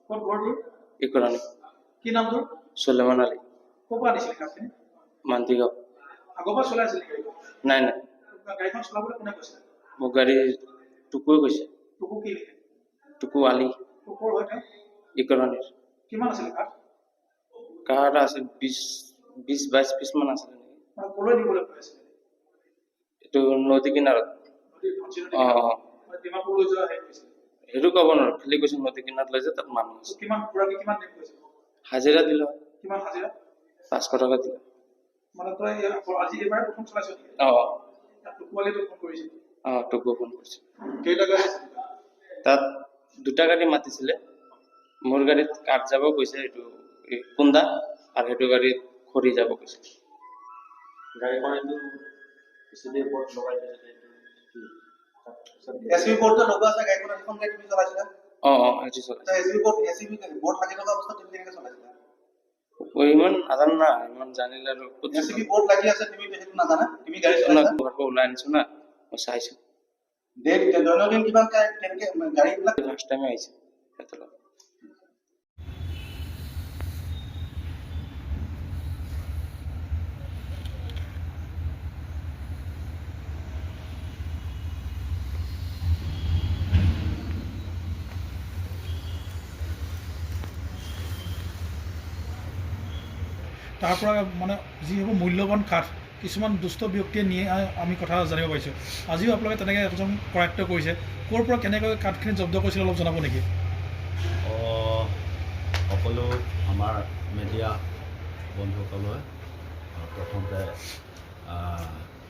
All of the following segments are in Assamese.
ক'ত ঘৰ তোৰ? ইকৰাণী। কি নাম তোৰ? সুলেমান আলী। ক'ৰ পৰা আনিছিলি কাঠখিনি? মান্তিগাঁও। আগৰ পৰা চলাই আছিলি গাড়ীখন? নাই নাই, গাড়ীখন চলাবলৈ কোনে কৈছিলে? মোক গাড়ী টুকুৱে কৈছে। তোকো কি লিখে? টুকু আলী। তোৰ ক'ৰ হয় তেওঁ? ইকৰাণীৰ। কিমান আছিলে কাঠ? কাঠ আছিল 20-22 পিছ মান আছিল নেকি। মানে ক'লৈ নিবলৈ কৈ আছিলে? এইটো নদী কিনাৰত। নদীৰ ধনশিৰি নদী অঁ কিনাৰত? অঁ, মানে ডিমাপুৰ লৈ যোৱা হেৰি কৰিছিলে? সেইটো ক'ব নোৱাৰো, খালি কৈছো নদী কিনাৰত লৈ যে তাত মানুহ আছে। তোক কিমান খুৰাকে কিমান দিন কৈছিল? হাজিৰা দিলো, কিমান হাজিৰা? 500 টকা দিলো। মানে তই আজি এইবাৰ প্ৰথম চলাইছ নেকি? অঁ টুকুৱালি তোক ফোন কৰিছিল? অঁ, টুকু ফোন কৰিছে। কেইটা গাড়ী আছিলে? তাত দুটা গাড়ী মাতিছিলে। মোৰ গাড়ীত কাঠ যাব কৈছে, এইটো কুন্দা, আৰু সেইটো গাড়ীত খৰি যাব কৈছে। গাড়ীখন এইটো পিছতে ওপৰত লগাই দিছে। এছবি বৰ্ড লগোৱা আছে গাড়ীখনত, এখন গাড়ী তুমি চলাইছিলা? অঁ অঁ, সেইটো চলাইছে। এছবি বৰ্ড লাগি থকা অৱস্থাত তুমি কেনেকৈ চলাইছিলা? ইমান নাজানো না, ইমান জানিলে আৰু এছবি বৰ্ড লাগি আছে, তুমি সেইটো নাজানা? তুমি গাড়ী চলাইছা? ঘৰৰ পৰা ওলাই আনিছো না, মই চাইছো। দৈনন্দিন কিমান কেনেকে গাড়ীবিলাক? ফাৰ্ষ্ট টাইমে আহিছে সিহঁতৰ লগত। তাৰ পৰা মানে যিবোৰ মূল্যৱান কাঠ কিছুমান দুষ্ট ব্যক্তিয়ে নিয়ে আমি কথা জানিব পাৰিছোঁ। আজিও আপোনালোকে তেনেকৈ এজন কৰায়ত্ব কৰিছে। ক'ৰ পৰা কেনেকৈ কাঠখিনি জব্দ কৰিছিল অলপ জনাব নেকি? সকলো আমাৰ মিডিয়া বন্ধুসকললৈ প্ৰথমতে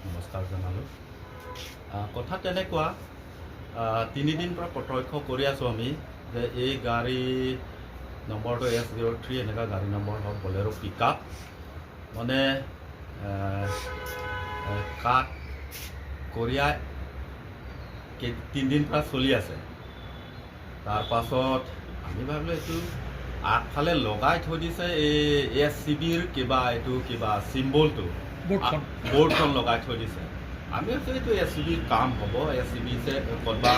নমস্কাৰ জনালোঁ। কথা তেনেকুৱা, 3 দিন পৰা প্ৰত্যক্ষ কৰি আছোঁ আমি যে এই গাড়ী নম্বৰটো S03 এনেকুৱা গাড়ী নম্বৰ হওক, বলেৰো পিক আপ, মানে কাঠ কঢ়িয়াই 3 দিন পৰা চলি আছে। তাৰ পাছত আমি ভাবিলোঁ এইটো আগফালে লগাই থৈ দিছে এই SCBৰ কিবা এইটো কিবা চিম্বলটো, বৰ্ডখন লগাই থৈ দিছে। আমি ভাবিছোঁ এইটো SCBৰ কাম হ'ব, SCB যে ক'ৰবা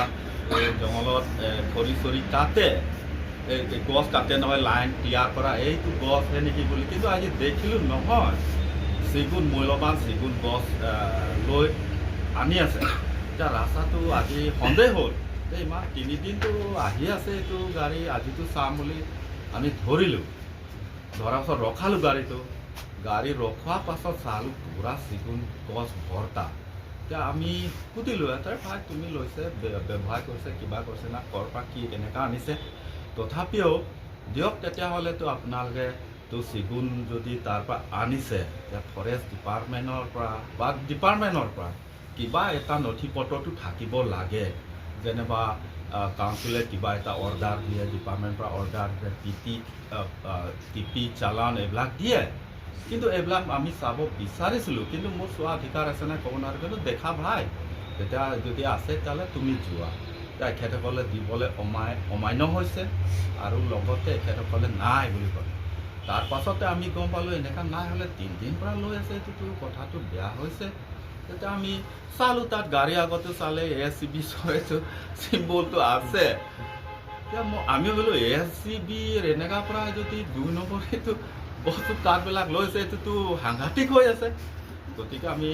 জংঘলত খৰি চৰি কাটে, এই গছ কাটে নহয়, লাইন তৈয়াৰ কৰা, এইটো গছহে নেকি বুলি। কিন্তু আজি দেখিলোঁ নহয়, চেগুন, মূল্যৱান চেগুন গছ লৈ আনি আছে। এতিয়া ৰাস্তাটো আজি সন্দেহ হ'ল যে ইমান 3 দিনটো আহি আছে এইটো গাড়ী, আজিতো চাম বুলি আমি ধৰিলোঁ। ধৰাৰ পাছত ৰখালোঁ গাড়ীটো। গাড়ী ৰখোৱাৰ পাছত চালোঁ পুৰা চেগুন গছ ভৰ্তা। এতিয়া আমি সুধিলোঁ, এটাৰ ভাই তুমি লৈছে, ব্যৱহাৰ কৰিছে, কিবা কৰিছে না, ক'ৰ পৰা কি কেনেকুৱা আনিছে। তথাপিও দিয়ক তেতিয়াহ'লেতো আপোনালোকেতো চেগুন যদি তাৰ পৰা আনিছে, এতিয়া ফৰেষ্ট ডিপাৰ্টমেণ্টৰ পৰা বা ডিপাৰ্টমেণ্টৰ পৰা কিবা এটা নথি পত্ৰটো থাকিব লাগে। যেনিবা কাউন্সিলে কিবা এটা অৰ্ডাৰ দিয়ে, ডিপাৰ্টমেণ্টৰ পৰা অৰ্ডাৰ দিয়ে, টিপি চালান এইবিলাক দিয়ে। কিন্তু এইবিলাক আমি চাব বিচাৰিছিলোঁ, কিন্তু মোৰ চোৱা অধিকাৰ আছে নাই ক'ব নোৱাৰোঁ। কিন্তু দেখা ভাই, তেতিয়া যদি আছে তেতিয়াহ'লে তুমি যোৱা। এখেতসকলে দিবলৈ অমান্য হৈছে, আৰু লগতে এখেতসকলে নাই বুলি ক'লে। তাৰ পাছতে আমি গম পালোঁ এনেকুৱা নাই হ'লে 3 দিন পৰা লৈ আছে, এইটোতো কথাটো বেয়া হৈছে। তেতিয়া আমি চালোঁ, তাত গাড়ী আগতে চালে SCB চিম্বলটো আছে। এতিয়া আমি ভাবিলোঁ SCBৰ এনেকুৱা পৰা যদি 2 নম্বৰ এইটো বস্তু কাঠবিলাক লৈছে, এইটোতো সাংঘাতিক হৈ আছে। গতিকে আমি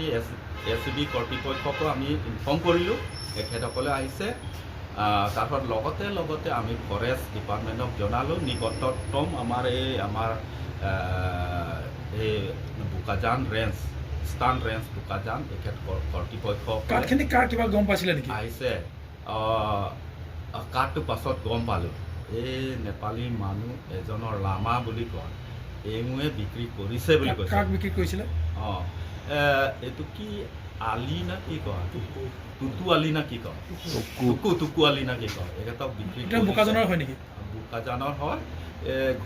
SCB কৰ্তৃপক্ষকো আমি ইনফৰ্ম কৰিলোঁ, এখেতসকলে আহিছে। তাৰপৰা লগতে আমি ফৰেষ্ট ডিপাৰ্টমেণ্টক জনালোঁ, নিকটতম আমাৰ এই Bokajan range, Stan range Bokajan, এখেত কৰ্তৃপক্ষ কাঠখিনি কাৰ কিবা গম পাইছিলে নেকি? আহিছে। কাঠটো পাছত গম পালোঁ, এই নেপালী মানুহ এজনৰ লামা বুলি কয়, এওঁৱে বিক্ৰী কৰিছে বুলি কৈছে। কাক বিক্ৰী কৰিছিলে? এইটো কি আলি না কি কয়, টুটু আলি না কি কয়, টুকু আলি না কি কয়, এখেতক বিক্ৰী কৰিছে। বোকাজানৰ হয় নেকি? বোকাজানৰ হয়।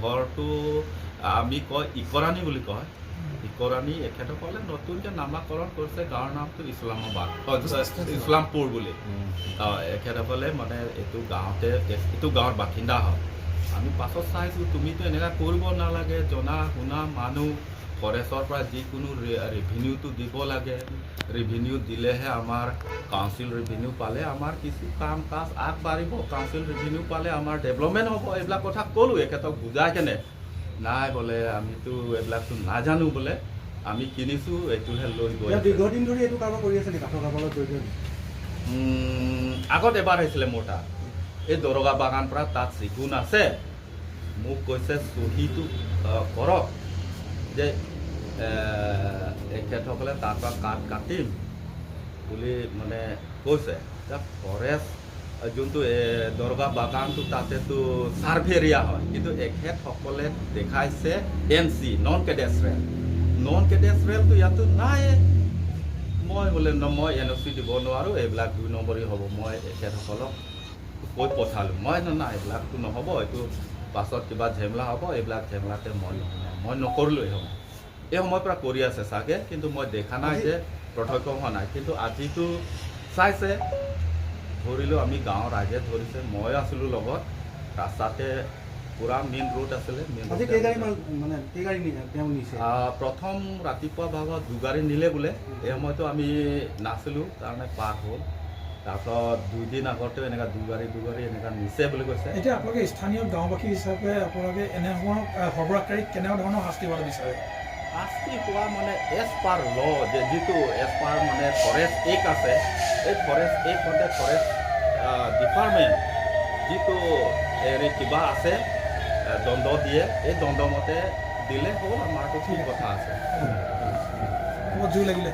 ঘৰটো আমি কয় ইকৰাণী বুলি কয়। ইকৰাণী, এখেতসকলে নতুনকৈ নামাকৰণ কৰিছে, গাঁৱৰ নামটো ইছলামপুৰ বুলি। এখেতসকলে মানে এইটো গাঁৱৰ বাসিন্দা হয়। আমি পাছত চাইছোঁ তুমিতো এনেকুৱা কৰিব নালাগে, জনা শুনা মানুহ, ফৰেষ্টৰ পৰা যিকোনো ৰেভিনিউটো দিব লাগে, ৰেভিনিউ দিলেহে আমাৰ কাউন্সিল ৰেভিনিউ পালে আমাৰ কিছু কাম কাজ আগবাঢ়িব, কাউন্সিল ৰেভিনিউ পালে আমাৰ ডেভেলপমেণ্ট হ'ব। এইবিলাক কথা ক'লোঁ এখেতক বুজাই কেনে, নাই বোলে আমিতো এইবিলাকতো নাজানো বোলে, আমি কিনিছোঁ এইটোহে লৈ গৈ আছে। দীৰ্ঘদিন ধৰি এইটো কাৰোবাৰ কৰি আছে নেকি কাঠৰ কাৰোবাৰ লগত জড়িত? আগত এবাৰ আহিছিলে মোৰ তাত, এই দৰগা বাগান পৰা তাত চিকুণ আছে, মোক কৈছে চহীটো কৰক যে এখেতসকলে তাৰ পৰা কাঠ কাটিম বুলি মানে কৈছে। এতিয়া ফৰেষ্ট যোনটো দৰগা বাগানটো তাতেতো ছাৰ্ভে এৰিয়া হয়, কিন্তু এখেতসকলে দেখাইছে NC নন কেডেষ্ট্ৰিয়েল। নন কেডেষ্ট্ৰিয়েলটো ইয়াতো নাই। মই বোলে মই NOC দিব নোৱাৰোঁ, এইবিলাক 2 নম্বৰী হ'ব। মই এখেতসকলক কৈ পঠালোঁ, মই নাই এইবিলাকতো নহ'ব, এইটো পাছত কিবা ঝেমেলা হ'ব, এইবিলাক ঝেমেলাতে মই নকৰিলোঁ। এই সময়ৰ পৰা কৰি আছে চাগে, কিন্তু মই দেখা নাই যে প্ৰত্যক্ষ হোৱা নাই। কিন্তু আজিতো চাইছে, ধৰিলোঁ আমি গাঁৱৰ ৰাইজে ধৰিছে, মই আছিলোঁ লগত, ৰাস্তাতে পুৰা মেইন ৰোড আছিলে। আজি কেইগাড়ী মানে কেইগাড়ী তেওঁ নিছে? প্ৰথম ৰাতিপুৱা ভাগত 2 গাড়ী নিলে বোলে, এই সময়তো আমি নাছিলোঁ কাৰণে পাৰ হ'ল। তাৰপিছত 2 দিন আগতেও এনেকুৱা 2 গাড়ী এনেকুৱা নিছে বুলি কৈছে। এতিয়া আপোনালোকে স্থানীয় গাঁওবাসী হিচাপে আপোনালোকে এনেধৰণৰ সৰবৰাহকাৰীক কেনেকুৱা ধৰণৰ শাস্তি পাব বিচাৰে? শাস্তি পোৱা মানে এজ পাৰ ল, যে যিটো এজ পাৰ মানে ফৰেষ্ট এক্ট আছে, এই ফৰেষ্ট এক্ট মতে ফৰেষ্ট ডিপাৰ্টমেণ্ট যিটো কিবা আছে দণ্ড দিয়ে, এই দণ্ডমতে দিলে হ'ল, আমাৰতো ঠিক কথা আছে। জুই লাগিলে